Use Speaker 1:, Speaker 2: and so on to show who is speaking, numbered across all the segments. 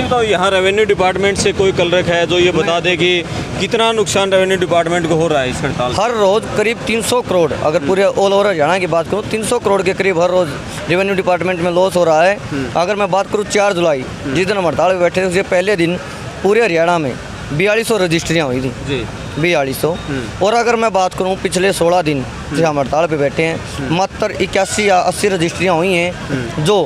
Speaker 1: बताओ, यहाँ revenue department से कोई कल रखा है जो ये बता दे कि कितना नुकसान रेवेन्यू डिपार्टमेंट को हो रहा है इस हड़ताल से?
Speaker 2: हर रोज़ करीब 300 करोड़, अगर पूरे ऑल ओवर हरियाणा की बात करूँ 300 करोड़ के करीब हर रोज़ रेवेन्यू डिपार्टमेंट में लॉस हो रहा है। अगर मैं बात करूँ 4 जुलाई जिस दिन हम हड़ताल में बैठे थे उसके पहले दिन पूरे हरियाणा में 4200 रजिस्ट्रियाँ हुई थी
Speaker 1: जी
Speaker 2: 4200। और अगर मैं बात करूं पिछले 16 दिन से हम हड़ताल पे बैठे हैं मात्र 81 या 80 रजिस्ट्रियाँ हुई हैं जो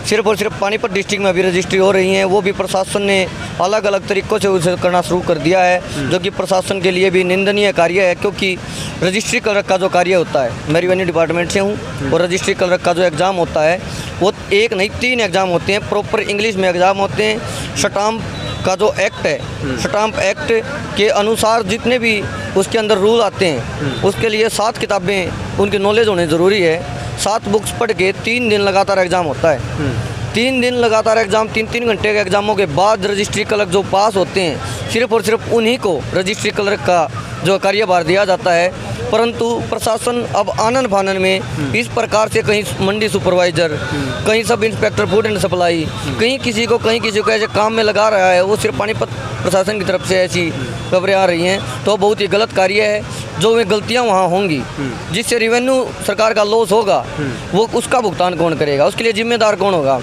Speaker 2: सिर्फ और सिर्फ पानीपत डिस्ट्रिक्ट में भी रजिस्ट्री हो रही हैं। वो भी प्रशासन ने अलग अलग तरीक़ों से उसे करना शुरू कर दिया है जो कि प्रशासन के लिए भी निंदनीय कार्य है, क्योंकि रजिस्ट्री क्लर्क का जो कार्य होता है, मैं रेवेन्यू डिपार्टमेंट से हूँ, और रजिस्ट्री क्लर्क का जो एग्ज़ाम होता है वो एक नहीं 3 एग्ज़ाम होते हैं, प्रॉपर इंग्लिश में एग्ज़ाम होते हैं। स्टाम्प का जो एक्ट है, स्टाम्प एक्ट के अनुसार जितने भी उसके अंदर रूल आते हैं उसके लिए 7 किताबें उनकी नॉलेज होनी ज़रूरी है। 7 बुक्स पढ़ के 3 दिन लगातार एग्ज़ाम होता है। 3 दिन लगातार एग्ज़ाम, 3-3 घंटे के एग्ज़ामों के बाद रजिस्ट्री क्लर्क जो पास होते हैं सिर्फ और सिर्फ उन्हीं को रजिस्ट्री क्लर्क का जो कार्यभार दिया जाता है। परंतु प्रशासन अब आनन फानन में इस प्रकार से कहीं मंडी सुपरवाइज़र, कहीं sub inspector food and supply, कहीं किसी को ऐसे काम में लगा रहा है। वो सिर्फ पानीपत प्रशासन की तरफ से ऐसी खबरें आ रही हैं, तो बहुत ही गलत कार्य है। जो वे गलतियां वहाँ होंगी जिससे रेवेन्यू सरकार का लॉस होगा वो उसका भुगतान कौन करेगा, उसके लिए जिम्मेदार कौन होगा?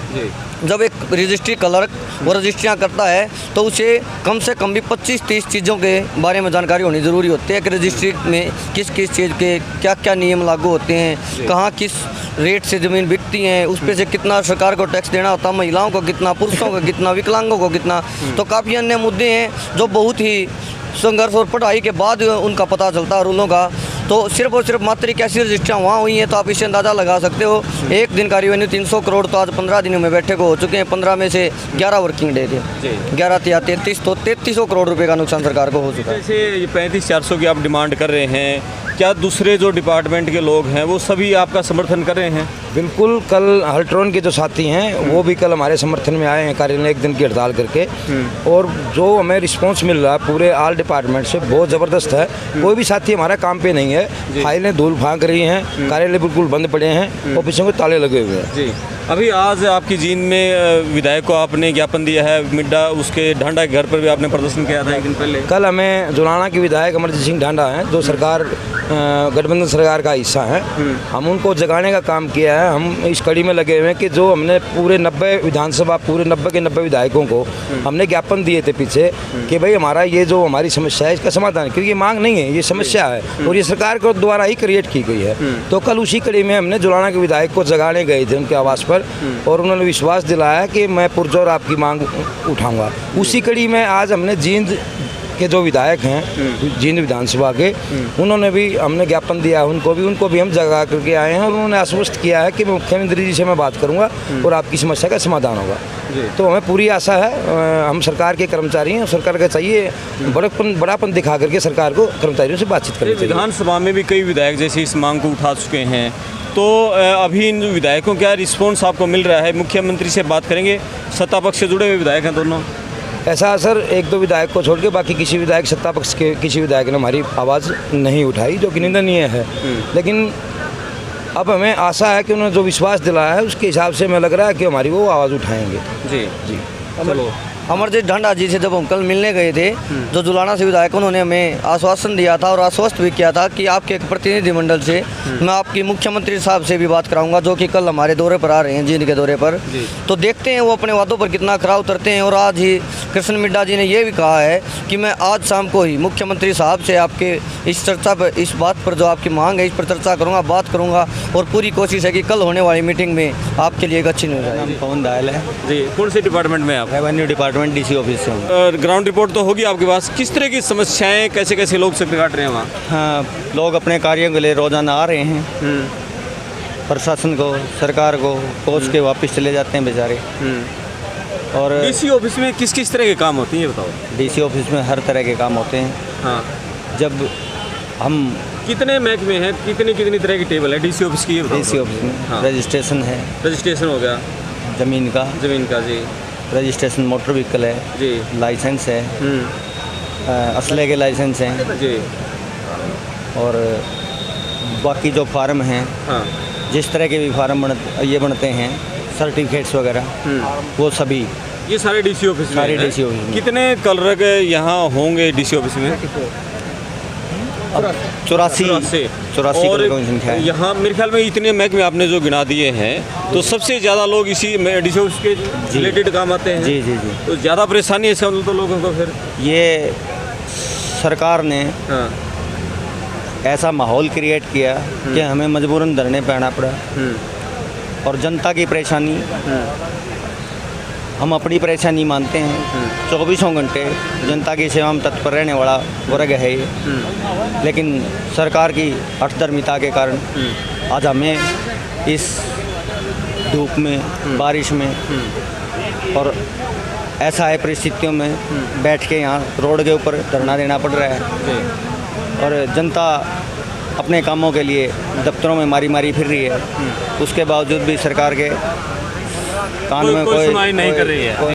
Speaker 2: जब एक रजिस्ट्री क्लर्क वो रजिस्ट्रियाँ करता है तो उसे कम से कम भी 25-30 चीज़ों के बारे में जानकारी होनी ज़रूरी होती है कि रजिस्ट्री में किस किस चीज़ के क्या क्या नियम लागू होते हैं, कहाँ किस रेट से ज़मीन बिकती हैं, उस पर से कितना सरकार को टैक्स देना होता है, महिलाओं को कितना, पुरुषों को कितना, विकलांगों को कितना। तो काफ़ी अन्य मुद्दे हैं जो बहुत ही संघर्ष और पढ़ाई के बाद उनका पता चलता है रूलों का। तो सिर्फ और सिर्फ मात्र 81 रजिस्ट्रियाँ वहाँ हुई हैं, तो आप इससे अंदाज़ा लगा सकते हो एक दिन का रेवेन्यू 300 करोड़ तो आज 15 दिनों में बैठे को हो चुके हैं। 15 में से 11 वर्किंग डे थे, 11 या 33, तो 3300 करोड़ रुपए का नुकसान सरकार को हो चुका है।
Speaker 1: जैसे 3500-400 की आप डिमांड कर रहे हैं, क्या दूसरे जो डिपार्टमेंट के लोग हैं वो सभी आपका समर्थन कर रहे हैं?
Speaker 3: बिल्कुल, कल हल्ट्रॉन के जो साथी हैं वो भी कल हमारे समर्थन में आए हैं कार्यालय एक दिन की हड़ताल करके। और जो हमें रिस्पांस मिल रहा है पूरे ऑल डिपार्टमेंट से बहुत ज़बरदस्त है। कोई भी साथी हमारा काम पे नहीं है, फाइलें धूल फांक रही हैं, कार्यालय बिल्कुल बंद पड़े हैं, ऑफिसों में ताले लगे हुए हैं।
Speaker 1: जी, अभी आज आपकी जींद में विधायक को आपने ज्ञापन दिया है, मिड्डा उसके ढांडा के घर पर भी आपने प्रदर्शन किया था एक दिन पहले।
Speaker 3: कल हमें जुलाना के विधायक अमरजीत सिंह ढांडा हैं जो सरकार गठबंधन सरकार का हिस्सा है, हम उनको जगाने का काम किया है। हम इस कड़ी में लगे हुए हैं कि जो हमने पूरे 90 विधानसभा, पूरे 90 के 90 विधायकों को हमने ज्ञापन दिए थे पीछे कि भाई हमारा ये जो हमारी समस्या है इसका समाधान, क्योंकि ये मांग नहीं है, ये समस्या है और ये सरकार को द्वारा ही क्रिएट की गई है। तो कल उसी कड़ी में हमने जुलाना के विधायक को जगाने गए थे उनके आवास पर, और उन्होंने विश्वास दिलाया कि मैं पुरजोर आपकी मांग उठाऊंगा। उसी कड़ी में आज हमने जींद के जो विधायक हैं जींद विधानसभा के, उन्होंने भी हमने ज्ञापन दिया है, उनको भी हम जगा करके आए हैं और उन्होंने आश्वस्त किया है कि मुख्यमंत्री जी से मैं बात करूंगा और आपकी समस्या का समाधान होगा। तो हमें पूरी आशा है, हम सरकार के कर्मचारी हैं, सरकार का चाहिए बड़ापन दिखा करके सरकार को कर्मचारियों से बातचीत करनी चाहिए।
Speaker 1: विधानसभा में भी कई विधायक जैसे इस मांग को उठा चुके हैं, तो अभी इन विधायकों का रिस्पॉन्स आपको मिल रहा है? मुख्यमंत्री से बात करेंगे, सत्ता पक्ष से जुड़े हुए विधायक हैं दोनों।
Speaker 3: ऐसा असर 1-2 विधायक को छोड़ के बाकी किसी विधायक, सत्ता पक्ष के किसी विधायक ने हमारी आवाज़ नहीं उठाई, जो कि निंदनीय है। लेकिन अब हमें आशा है कि उन्होंने जो विश्वास दिलाया है उसके हिसाब से हमें लग रहा है कि हमारी वो आवाज़ उठाएंगे।
Speaker 2: जी जी, चलो। अमरजीत ढांडा जी से जब हम कल मिलने गए थे, जो जुलाना से विधायक, उन्होंने हमें आश्वासन दिया था और आश्वस्त भी किया था कि आपके एक प्रतिनिधिमंडल से मैं आपकी मुख्यमंत्री साहब से भी बात कराऊंगा, जो कि कल हमारे दौरे पर आ रहे हैं, जींद के दौरे पर। तो देखते हैं वो अपने वादों पर कितना खरा उतरते हैं। और आज ही कृष्ण मिड्डा जी ने ये भी कहा है कि मैं आज शाम को ही मुख्यमंत्री साहब से आपके इस चर्चा पर, इस बात पर जो आपकी मांग है इस पर चर्चा करूँगा, बात करूँगा, और पूरी कोशिश है कि कल होने वाली मीटिंग में आपके लिए एक अच्छी न्यूज़ है।
Speaker 4: पवन दायल है
Speaker 1: जी, कौन से डिपार्टमेंट में आप?
Speaker 4: रेवेन्यू डिपार्टमेंट डीसी ऑफिस से हूँ।
Speaker 1: ग्राउंड रिपोर्ट तो होगी आपके पास, किस तरह की समस्याएं, कैसे कैसे लोग चक्कर काट रहे हैं वहाँ?
Speaker 4: हाँ, लोग अपने कार्यों के लिए रोजाना आ रहे हैं, प्रशासन को, सरकार को कोस के वापस चले जाते हैं बेचारे। और
Speaker 1: डीसी ऑफिस में किस किस तरह के काम होते हैं ये बताओ?
Speaker 4: डीसी ऑफिस में हर तरह के काम होते हैं।
Speaker 1: हाँ,
Speaker 4: जब हम
Speaker 1: कितने महकमे हैं, कितनी तरह की टेबल है डीसी ऑफिस की?
Speaker 4: डीसी ऑफिस में
Speaker 1: हाँ।
Speaker 4: रजिस्ट्रेशन है,
Speaker 1: रजिस्ट्रेशन हो गया,
Speaker 4: ज़मीन का
Speaker 1: जी,
Speaker 4: रजिस्ट्रेशन मोटर व्हीकल है
Speaker 1: जी,
Speaker 4: लाइसेंस है, असले के लाइसेंस हैं
Speaker 1: जी,
Speaker 4: और बाकी जो फार्म हैं,
Speaker 1: हाँ,
Speaker 4: जिस तरह के भी फार्म बनते हैं, सर्टिफिकेट्स वगैरह, वो सभी
Speaker 1: ये सारे डीसी ऑफिस में
Speaker 4: सारे
Speaker 1: हैं?
Speaker 4: DC ऑफिस में।
Speaker 1: कितने कलरक यहाँ होंगे डीसी ऑफिस में?
Speaker 4: 84
Speaker 1: और
Speaker 4: कलर की संख्या है।
Speaker 1: यहाँ मेरे ख्याल में इतने महकमे आपने जो गिना दिए हैं तो सबसे ज़्यादा लोग इसी डीसी ऑफिस के रिलेटेड काम आते हैं।
Speaker 4: जी जी जी।
Speaker 1: तो ज़्यादा परेशानी है इसका मतलब तो लोगों को फिर।
Speaker 4: ये सरकार ने
Speaker 1: हाँ।
Speaker 4: ऐसा माहौल क्रिएट किया कि हमें मजबूरन धरने पे आना पड़ा, और जनता की परेशानी हम अपनी परेशानी मानते हैं। 24 घंटे जनता की सेवा में तत्पर रहने वाला वर्ग है ये, लेकिन सरकार की अठधर्मिता के कारण आज हमें इस धूप में, बारिश में और ऐसा है परिस्थितियों में बैठ के यहाँ रोड के ऊपर धरना देना पड़ रहा है। और जनता अपने कामों के लिए दफ्तरों में मारी मारी फिर रही है, उसके बावजूद भी सरकार के कान में
Speaker 1: कोई सुनवाई नहीं कर रही है।